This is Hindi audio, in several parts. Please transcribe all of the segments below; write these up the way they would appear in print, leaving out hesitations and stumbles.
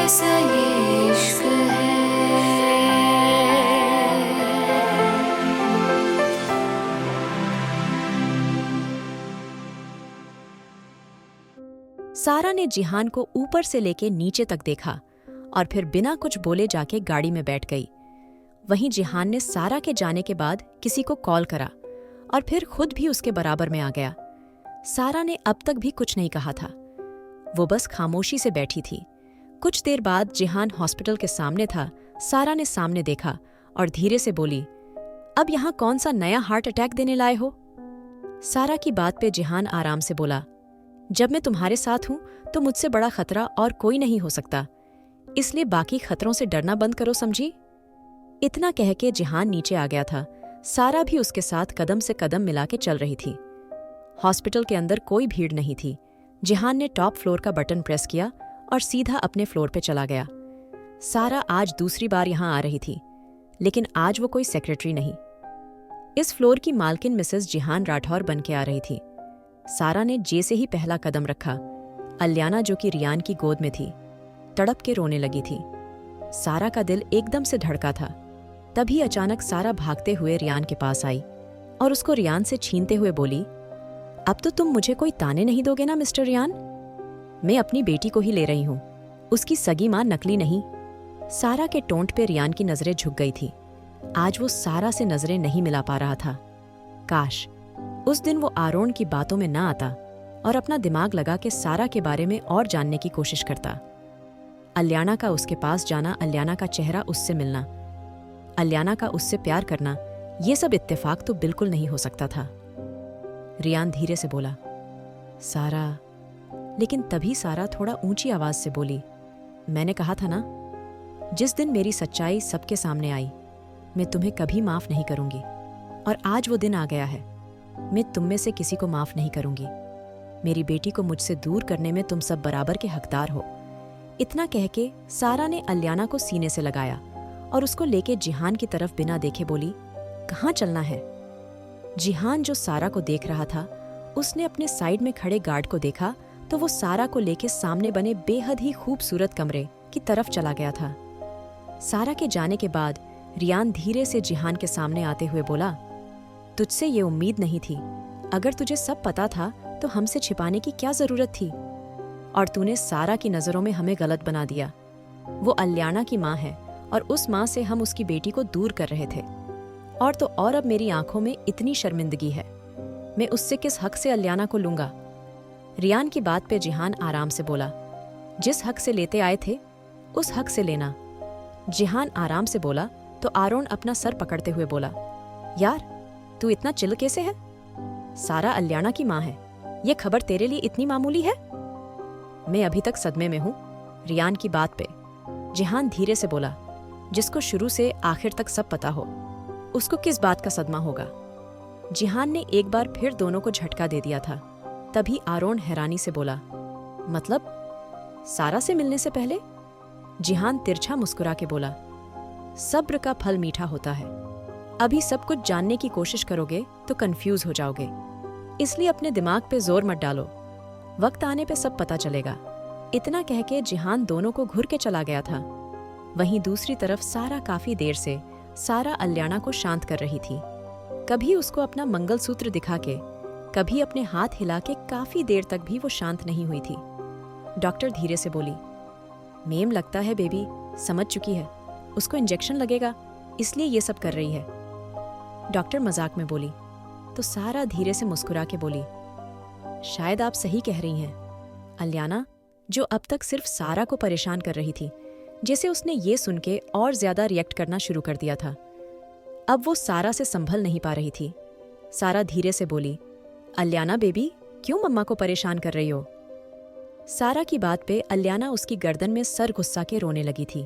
कैसा ये इश्क है। सारा ने जिहान को ऊपर से लेके नीचे तक देखा और फिर बिना कुछ बोले जाके गाड़ी में बैठ गई। वहीं जिहान ने सारा के जाने के बाद किसी को कॉल करा और फिर खुद भी उसके बराबर में आ गया। सारा ने अब तक भी कुछ नहीं कहा था, वो बस खामोशी से बैठी थी। कुछ देर बाद जिहान हॉस्पिटल के सामने था। सारा ने सामने देखा और धीरे से बोली, अब यहाँ कौन सा नया हार्ट अटैक देने लाए हो? सारा की बात पे जिहान आराम से बोला, जब मैं तुम्हारे साथ हूं तो मुझसे बड़ा खतरा और कोई नहीं हो सकता, इसलिए बाकी खतरों से डरना बंद करो, समझी? इतना कह के जिहान नीचे आ गया था। सारा भी उसके साथ कदम से कदम मिला के चल रही थी। हॉस्पिटल के अंदर कोई भीड़ नहीं थी। जिहान ने टॉप फ्लोर का बटन प्रेस किया और सीधा अपने फ्लोर पे चला गया। सारा आज दूसरी बार यहां आ रही थी, लेकिन आज वो कोई सेक्रेटरी नहीं। इस फ्लोर की मालकिन मिसेस जिहान राठौर बन के आ रही थी। सारा ने जैसे ही पहला कदम रखा, अलियाना जो कि रियान की गोद में थी, तड़प के रोने लगी थी। सारा का दिल एकदम से धड़का था। तभी अचानक सारा भागते हुए रियान के पास आई और उसको रियान से छीनते हुए बोली, अब तो तुम मुझे कोई ताने नहीं दोगे ना मिस्टर रियान? मैं अपनी बेटी को ही ले रही हूं, उसकी सगी मां नकली नहीं। सारा के टोंट पे रियान की नजरें झुक गई थी। आज वो सारा से नजरें नहीं मिला पा रहा था। काश उस दिन वो आरोन की बातों में ना आता और अपना दिमाग लगा के सारा के बारे में और जानने की कोशिश करता। अलियाना का उसके पास जाना, अलियाना का चेहरा उससे मिलना, अलियाना का उससे प्यार करना, ये सब इत्तेफाक तो बिल्कुल नहीं हो सकता था। रियान धीरे से बोला, सारा। लेकिन तभी सारा थोड़ा ऊंची आवाज से बोली, मैंने कहा था ना, जिस दिन मेरी सच्चाई सबके सामने आई, मैं तुम्हें कभी माफ नहीं करूंगी। और आज वो दिन आ गया है। मैं तुम में से किसी को माफ नहीं करूंगी। मेरी बेटी को मुझसे दूर करने में तुम सब बराबर के हकदार हो। इतना कह के सारा ने अलियाना को सीने से लगाया और उसको लेके जिहान की तरफ बिना देखे बोली, कहाँ चलना है? जिहान जो सारा को देख रहा था, उसने अपने साइड में खड़े गार्ड को देखा तो वो सारा को लेके सामने बने बेहद ही खूबसूरत कमरे की तरफ चला गया था। सारा के जाने के बाद रियान धीरे से जिहान के सामने आते हुए बोला, तुझसे ये उम्मीद नहीं थी। अगर तुझे सब पता था तो हमसे छिपाने की क्या जरूरत थी? और तूने सारा की नजरों में हमें गलत बना दिया। वो अलियाना की माँ है और उस माँ से हम उसकी बेटी को दूर कर रहे थे। और तो और अब मेरी आंखों में इतनी शर्मिंदगी है। मैं उससे किस हक से अलियाना को लूंगा? रियान की बात पे जिहान आराम से बोला, जिस हक से लेते आए थे उस हक से लेना। जिहान आराम से बोला तो आरोन अपना सर पकड़ते हुए बोला, यार तू इतना चिल कैसे है? सारा अलियाना की माँ है, ये खबर तेरे लिए इतनी मामूली है? मैं अभी तक सदमे में हूँ। रियान की बात पे जिहान धीरे से बोला, जिसको शुरू से आखिर तक सब पता हो, उसको किस बात का सदमा होगा? जिहान ने एक बार फिर दोनों को झटका दे दिया था। तभी आरोन हैरानी से बोला, मतलब सारा से मिलने से पहले? जिहान तिरछा मुस्कुरा के बोला, सब्र का फल मीठा होता है। अभी सब कुछ जानने की कोशिश करोगे तो कंफ्यूज हो जाओगे, इसलिए अपने दिमाग पे जोर मत डालो। वक्त आने पे सब पता चलेगा। इतना कह के जिहान दोनों को घुर के चला गया था। वहीं दूसरी तरफ सारा काफी देर से सारा अलियाना को शांत कर रही थी। कभी उसको अपना मंगलसूत्र दिखा के, कभी अपने हाथ हिला के काफी देर तक भी वो शांत नहीं हुई थी। डॉक्टर धीरे से बोली, मेम लगता है बेबी समझ चुकी है, उसको इंजेक्शन लगेगा इसलिए ये सब कर रही है। डॉक्टर मजाक में बोली तो सारा धीरे से मुस्कुरा के बोली, शायद आप सही कह रही हैं। अलियाना, जो अब तक सिर्फ सारा को परेशान कर रही थी, जैसे उसने ये सुन के और ज्यादा रिएक्ट करना शुरू कर दिया था। अब वो सारा से संभल नहीं पा रही थी। सारा धीरे से बोली, अलियाना बेबी क्यों मम्मा को परेशान कर रही हो? सारा की बात पे अलियाना उसकी गर्दन में सर घुसा के रोने लगी थी।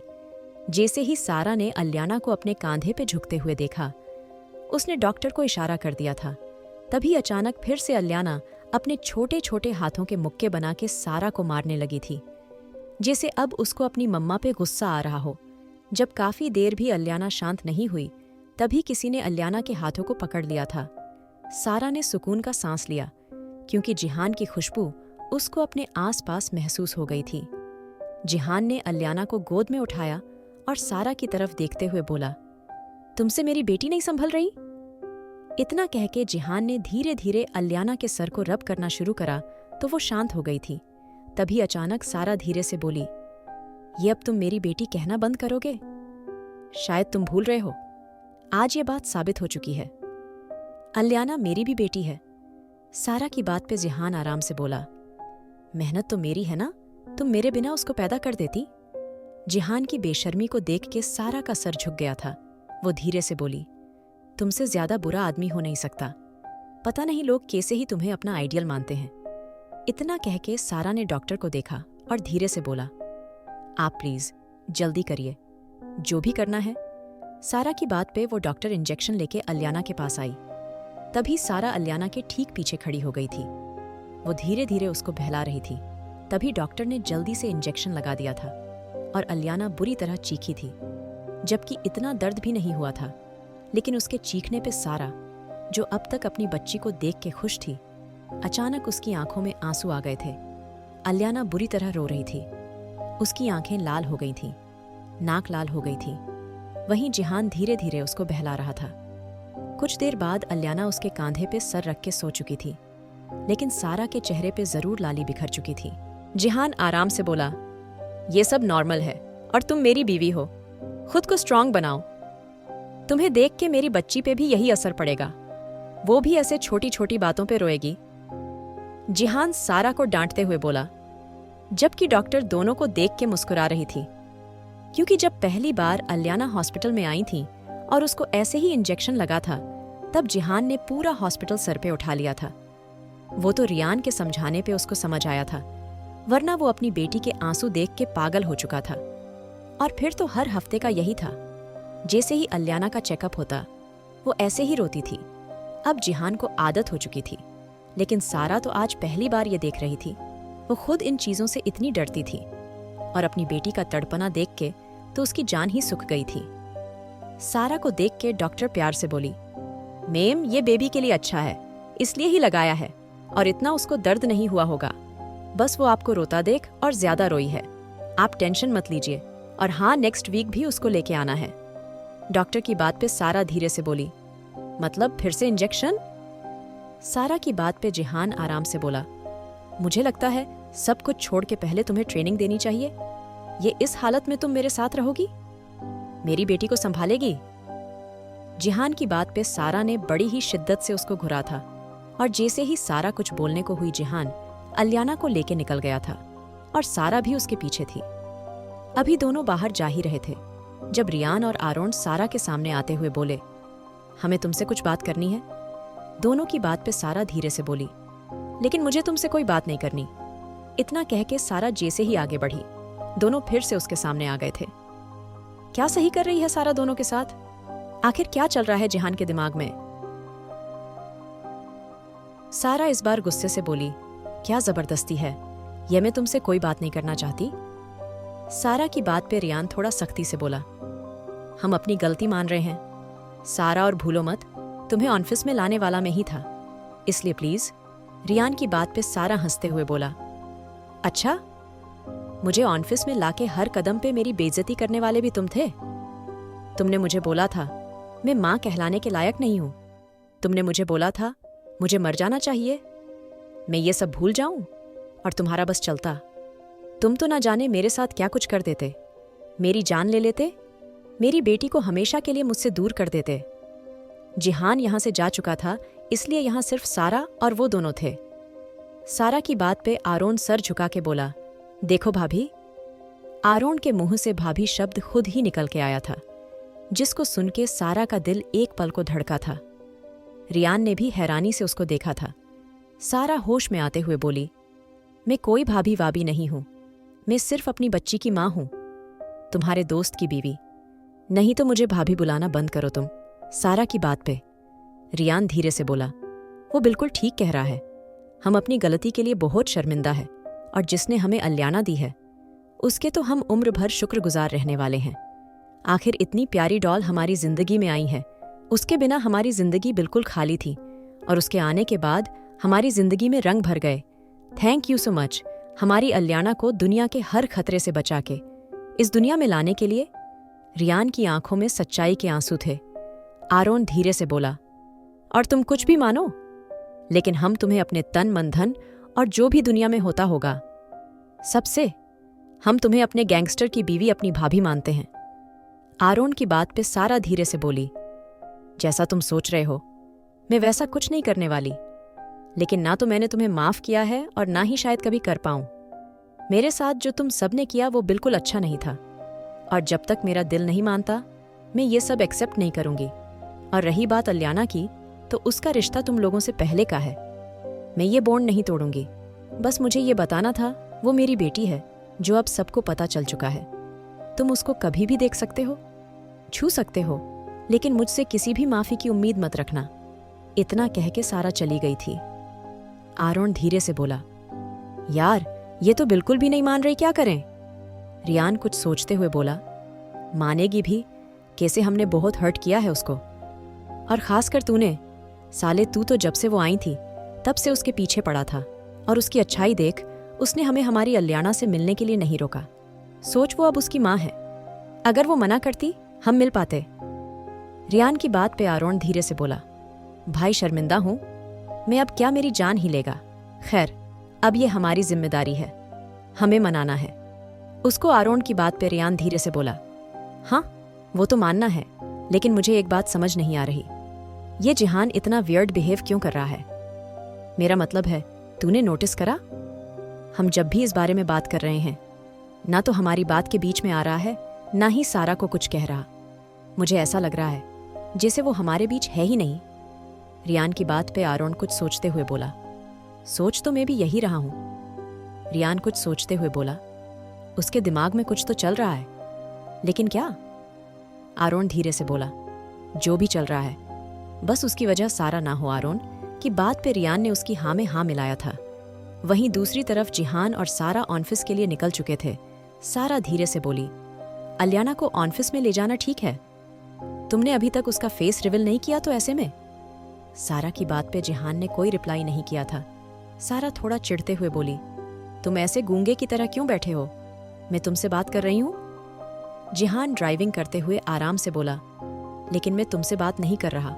जैसे ही सारा ने अलियाना को अपने कांधे पे झुकते हुए देखा, उसने डॉक्टर को इशारा कर दिया था। तभी अचानक फिर से अलियाना अपने छोटे छोटे हाथों के मुक्के बना के सारा को मारने लगी थी, जैसे अब उसको अपनी मम्मा पे गुस्सा आ रहा हो। जब काफी देर भी अलियाना शांत नहीं हुई, तभी किसी ने अलियाना के हाथों को पकड़ लिया था। सारा ने सुकून का सांस लिया, क्योंकि जिहान की खुशबू उसको अपने आसपास महसूस हो गई थी। जिहान ने अलियाना को गोद में उठाया और सारा की तरफ देखते हुए बोला, तुमसे मेरी बेटी नहीं संभल रही? इतना कह के जिहान ने धीरे धीरे अलियाना के सर को रब करना शुरू करा तो वो शांत हो गई थी। तभी अचानक सारा धीरे से बोली, ये अब तुम मेरी बेटी कहना बंद करोगे? शायद तुम भूल रहे हो, आज ये बात साबित हो चुकी है। अलियाना मेरी भी बेटी है। सारा की बात पे जिहान आराम से बोला, मेहनत तो मेरी है ना, तुम मेरे बिना उसको पैदा कर देती। जिहान की बेशर्मी को देख के सारा का सर झुक गया था। वो धीरे से बोली, तुमसे ज्यादा बुरा आदमी हो नहीं सकता। पता नहीं लोग कैसे ही तुम्हें अपना आइडियल मानते हैं। इतना कह के सारा ने डॉक्टर को देखा और धीरे से बोला, आप प्लीज जल्दी करिए, जो भी करना है। सारा की बात पे वो डॉक्टर इंजेक्शन लेके अलियाना के पास आई। तभी सारा अलियाना के ठीक पीछे खड़ी हो गई थी। वो धीरे धीरे उसको बहला रही थी। तभी डॉक्टर ने जल्दी से इंजेक्शन लगा दिया था और अलियाना बुरी तरह चीखी थी, जबकि इतना दर्द भी नहीं हुआ था। लेकिन उसके चीखने पे सारा, जो अब तक अपनी बच्ची को देख के खुश थी, अचानक उसकी आंखों में आंसू आ गए थे। अलियाना बुरी तरह रो रही थी। उसकी आंखें लाल हो गई थीं, नाक लाल हो गई थी। वहीं जिहान धीरे धीरे उसको बहला रहा था। कुछ देर बाद अलियाना उसके कांधे पे सर रख के सो चुकी थी, लेकिन सारा के चेहरे पे जरूर लाली बिखर चुकी थी। जिहान आराम से बोला, ये सब नॉर्मल है और तुम मेरी बीवी हो, खुद को स्ट्रांग बनाओ। तुम्हें देख के मेरी बच्ची पे भी यही असर पड़ेगा, वो भी ऐसे छोटी छोटी बातों पे रोएगी। जिहान सारा को डांटते हुए बोला, जबकि डॉक्टर दोनों को देख के मुस्कुरा रही थी, क्योंकि जब पहली बार अलियाना हॉस्पिटल में आई थी और उसको ऐसे ही इंजेक्शन लगा था, तब जिहान ने पूरा हॉस्पिटल सर पे उठा लिया था। वो तो रियान के समझाने पे उसको समझ आया था, वरना वो अपनी बेटी के आंसू देख के पागल हो चुका था। और फिर तो हर हफ्ते का यही था, जैसे ही अलियाना का चेकअप होता वो ऐसे ही रोती थी। अब जिहान को आदत हो चुकी थी, लेकिन सारा तो आज पहली बार ये देख रही थी। वो खुद इन चीजों से इतनी डरती थी और अपनी बेटी का तड़पना देख के तो उसकी जान ही सूख गई थी। सारा को देख के डॉक्टर प्यार से बोली, मेम, ये बेबी के लिए अच्छा है, इसलिए ही लगाया है और इतना उसको दर्द नहीं हुआ होगा। बस वो आपको रोता देख और ज्यादा रोई है। आप टेंशन मत लीजिए, और हाँ, नेक्स्ट वीक भी उसको लेके आना है। डॉक्टर की बात पे सारा धीरे से बोली, मतलब फिर से इंजेक्शन? सारा की बात पे जिहान आराम से बोला, मुझे लगता है सब कुछ छोड़ के पहले तुम्हें ट्रेनिंग देनी चाहिए। ये इस हालत में तुम मेरे साथ रहोगी? मेरी बेटी को संभालेगी? जिहान की बात पे सारा ने बड़ी ही शिद्दत से उसको घुरा था, और जैसे ही सारा कुछ बोलने को हुई, जिहान अलियाना को लेके निकल गया था और सारा भी उसके पीछे थी। अभी दोनों बाहर जा ही रहे थे जब रियान और आरोन सारा के सामने आते हुए बोले, हमें तुमसे कुछ बात करनी है। दोनों की बात पे सारा धीरे से बोली, लेकिन मुझे तुमसे कोई बात नहीं करनी। इतना कह के सारा जैसे ही आगे बढ़ी, दोनों फिर से उसके सामने आ गए थे। क्या सही कर रही है सारा दोनों के साथ? आखिर क्या चल रहा है जिहान के दिमाग में? सारा इस बार गुस्से से बोली, क्या जबरदस्ती है, ये मैं तुमसे कोई बात नहीं करना चाहती। सारा की बात पे रियान थोड़ा सख्ती से बोला, हम अपनी गलती मान रहे हैं सारा, और भूलो मत, तुम्हें ऑफिस में लाने वाला मैं ही था, इसलिए प्लीज। रियान की बात पे सारा हंसते हुए बोला, अच्छा, मुझे ऑफिस में लाके हर कदम पे मेरी बेइज्जती करने वाले भी तुम थे? तुमने मुझे बोला था मैं माँ कहलाने के लायक नहीं हूँ। तुमने मुझे बोला था मुझे मर जाना चाहिए। मैं ये सब भूल जाऊं और तुम्हारा बस चलता? तुम तो ना जाने मेरे साथ क्या कुछ कर देते। मेरी जान ले लेते, मेरी बेटी को हमेशा के लिए मुझसे दूर कर देते। जिहान यहां से जा चुका था, इसलिए यहां सिर्फ सारा और वो दोनों थे। सारा की बात पे आरोन सर झुका के बोला, देखो भाभी। आरोन के मुंह से भाभी शब्द खुद ही निकल के आया था, जिसको सुन के सारा का दिल एक पल को धड़का था। रियान ने भी हैरानी से उसको देखा था। सारा होश में आते हुए बोली, मैं कोई भाभी वाबी नहीं हूं, मैं सिर्फ अपनी बच्ची की मां हूं, तुम्हारे दोस्त की बीवी। नहीं तो मुझे भाभी बुलाना बंद करो तुम। सारा की बात पे रियान धीरे से बोला, वो बिल्कुल ठीक कह रहा है। हम अपनी गलती के लिए बहुत शर्मिंदा है, और जिसने हमें अलियाना दी है उसके तो हम उम्र भर शुक्रगुजार रहने वाले हैं। आखिर इतनी प्यारी डॉल हमारी जिंदगी में आई है, उसके बिना हमारी जिंदगी बिल्कुल खाली थी, और उसके आने के बाद हमारी जिंदगी में रंग भर गए। Thank you so much. हमारी अल्याना को दुनिया के हर खतरे से बचा के इस दुनिया में लाने के लिए। रियान की आंखों में सच्चाई के आंसू थे। आरोन धीरे से बोला, और तुम कुछ भी मानो, लेकिन हम तुम्हें अपने तन मन धन और जो भी दुनिया में होता होगा सबसे, हम तुम्हें अपने गैंगस्टर की बीवी अपनी भाभी मानते हैं। आरोन की बात पे सारा धीरे से बोली, जैसा तुम सोच रहे हो मैं वैसा कुछ नहीं करने वाली, लेकिन ना तो मैंने तुम्हें माफ किया है और ना ही शायद कभी कर पाऊं। मेरे साथ जो तुम सबने किया वो बिल्कुल अच्छा नहीं था, और जब तक मेरा दिल नहीं मानता मैं ये सब एक्सेप्ट नहीं करूंगी। और रही बात अल्याना की, तो उसका रिश्ता तुम लोगों से पहले का है। मैं ये बॉन्ड नहीं तोड़ूंगी। बस मुझे ये बताना था, वो मेरी बेटी है जो अब सबको पता चल चुका है। तुम उसको कभी भी देख सकते हो, छू सकते हो, लेकिन मुझसे किसी भी माफी की उम्मीद मत रखना। इतना कह के सारा चली गई थी। आरोन धीरे से बोला, यार ये तो बिल्कुल भी नहीं मान रही, क्या करें? रियान कुछ सोचते हुए बोला, मानेगी भी, कैसे हमने बहुत हर्ट किया है उसको, और खासकर तूने। साले तू तो जब से वो आई थी तब से उसके पीछे पड़ा था, और उसकी अच्छाई देख उसने हमें हमारी अल्याना से मिलने के लिए नहीं रोका। सोच, वो अब उसकी माँ है। अगर वो मना करती हम मिल पाते। रियान की बात पे आरोन धीरे से बोला, भाई शर्मिंदा हूं मैं, अब क्या मेरी जान ही लेगा। खैर अब ये हमारी जिम्मेदारी है, हमें मनाना है उसको। आरोन की बात पे रियान धीरे से बोला, हाँ वो तो मानना है, लेकिन मुझे एक बात समझ नहीं आ रही, ये जिहान इतना वियर्ड बिहेव क्यों कर रहा है? मेरा मतलब है, तूने नोटिस करा? हम जब भी इस बारे में बात कर रहे हैं, ना तो हमारी बात के बीच में आ रहा है, ना ही सारा को कुछ कह रहा। मुझे ऐसा लग रहा है जैसे वो हमारे बीच है ही नहीं। रियान की बात पे आरोन कुछ सोचते हुए बोला, सोच तो मैं भी यही रहा हूं। रियान कुछ सोचते हुए बोला, उसके दिमाग में कुछ तो चल रहा है, लेकिन क्या? आरोन धीरे से बोला, जो भी चल रहा है, बस उसकी वजह सारा ना हो। आरोन की बात पे रियान ने उसकी हाँ में हाँ मिलाया था। वहीं दूसरी तरफ जिहान और सारा ऑफिस के लिए निकल चुके थे। सारा धीरे से बोली, अल्याना को ऑफिस में ले जाना ठीक है? तुमने अभी तक उसका फेस रिवील नहीं किया, तो ऐसे में? सारा की बात पे जिहान ने कोई रिप्लाई नहीं किया था। सारा थोड़ा चिढ़ते हुए बोली, तुम ऐसे गूंगे की तरह क्यों बैठे हो? मैं तुमसे बात कर रही हूं। जिहान ड्राइविंग करते हुए आराम से बोला, लेकिन मैं तुमसे बात नहीं कर रहा।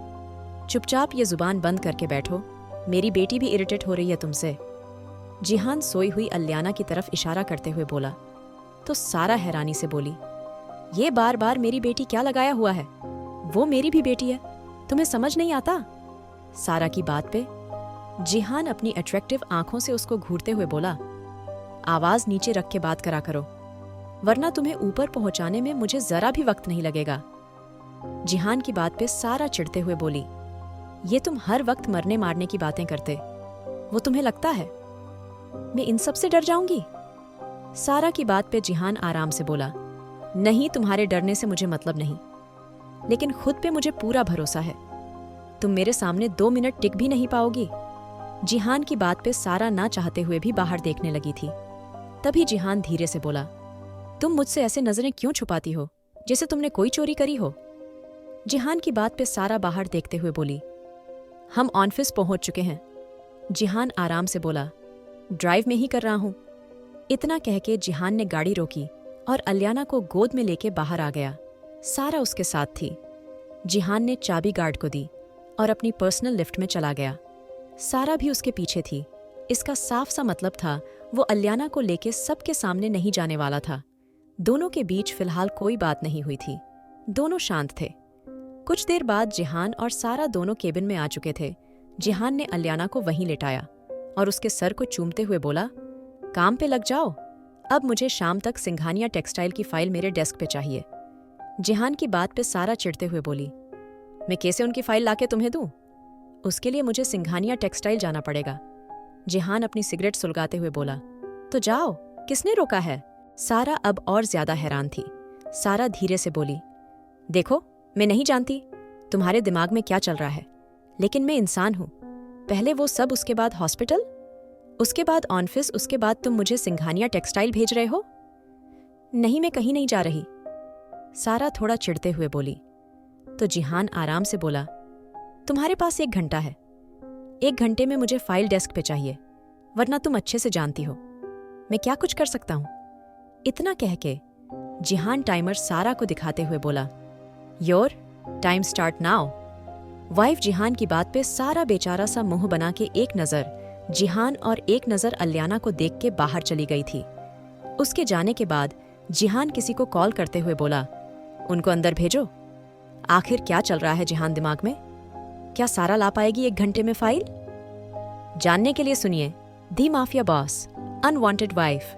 चुपचाप ये जुबान बंद करके बैठो, मेरी बेटी भी इरिटेट हो रही है तुमसे। जिहान सोई हुई अल्याना की तरफ इशारा करते हुए बोला। तो सारा हैरानी से बोली, ये बार बार मेरी बेटी क्या लगाया हुआ है? वो मेरी भी बेटी है, तुम्हें समझ नहीं आता? सारा की बात पे जिहान अपनी अट्रैक्टिव आंखों से उसको घूरते हुए बोला, आवाज नीचे रख के बात करा करो, वरना तुम्हें ऊपर पहुंचाने में मुझे जरा भी वक्त नहीं लगेगा। जिहान की बात पे सारा चिढ़ते हुए बोली, ये तुम हर वक्त मरने मारने की बातें करते, वो तुम्हें लगता है मैं इन सब से डर जाऊंगी? सारा की बात पे जिहान आराम से बोला, नहीं तुम्हारे डरने से मुझे मतलब नहीं, लेकिन खुद पे मुझे पूरा भरोसा है, तुम मेरे सामने 2 मिनट टिक भी नहीं पाओगी। जिहान की बात पे सारा ना चाहते हुए भी बाहर देखने लगी थी। तभी जिहान धीरे से बोला, तुम मुझसे ऐसे नजरें क्यों छुपाती हो, जैसे तुमने कोई चोरी करी हो? जिहान की बात पे सारा बाहर देखते हुए बोली, हम ऑफिस पहुंच चुके हैं। जिहान आराम से बोला, ड्राइव में ही कर रहा हूं। इतना कह के जिहान ने गाड़ी रोकी और अल्याना को गोद में लेके बाहर आ गया। सारा उसके साथ थी। जिहान ने चाबी गार्ड को दी और अपनी पर्सनल लिफ्ट में चला गया। सारा भी उसके पीछे थी। इसका साफ सा मतलब था वो अल्याना को लेके सबके सामने नहीं जाने वाला था। दोनों के बीच फिलहाल कोई बात नहीं हुई थी। दोनों शांत थे। कुछ देर बाद जिहान और सारा दोनों केबिन में आ चुके थे। जिहान ने अल्याना को वहीं लेटाया और उसके सर को चूमते हुए बोला, काम पे लग जाओ, अब मुझे शाम तक सिंघानिया टेक्सटाइल की फाइल मेरे डेस्क पे चाहिए। जिहान की बात पे सारा चिढ़ते हुए बोली, मैं कैसे उनकी फाइल लाके तुम्हें दूं? उसके लिए मुझे सिंघानिया टेक्सटाइल जाना पड़ेगा। जिहान अपनी सिगरेट सुलगाते हुए बोला, तो जाओ, किसने रोका है? सारा अब और ज्यादा हैरान थी। सारा धीरे से बोली, देखो मैं नहीं जानती तुम्हारे दिमाग में क्या चल रहा है, लेकिन मैं इंसान हूं। पहले वो सब, उसके बाद हॉस्पिटल, उसके बाद ऑफिस, उसके बाद तुम मुझे सिंघानिया टेक्सटाइल भेज रहे हो? नहीं, मैं कहीं नहीं जा रही। सारा थोड़ा चिढ़ते हुए बोली। तो जिहान आराम से बोला, तुम्हारे पास 1 घंटा है। 1 घंटे में मुझे फाइल डेस्क पे चाहिए, वरना तुम अच्छे से जानती हो मैं क्या कुछ कर सकता हूँ? इतना कह के जिहान टाइमर सारा को दिखाते हुए बोला, your time start now. Wife Jihan की बात पे सारा बेचारा सा मुंह बना के एक नज़र जिहान और एक नज़र अलियाना को देख के बाहर चली गई थी। उसके जाने के बाद जिहान किसी को कॉल करते हुए बोला, उनको अंदर भेजो। आखिर क्या चल रहा है जिहान दिमाग में? क्या सारा ला पाएगी 1 घंटे में फाइल? जानने के लिए सुनिए दी माफिया बॉस, अनवांटेड वाइफ।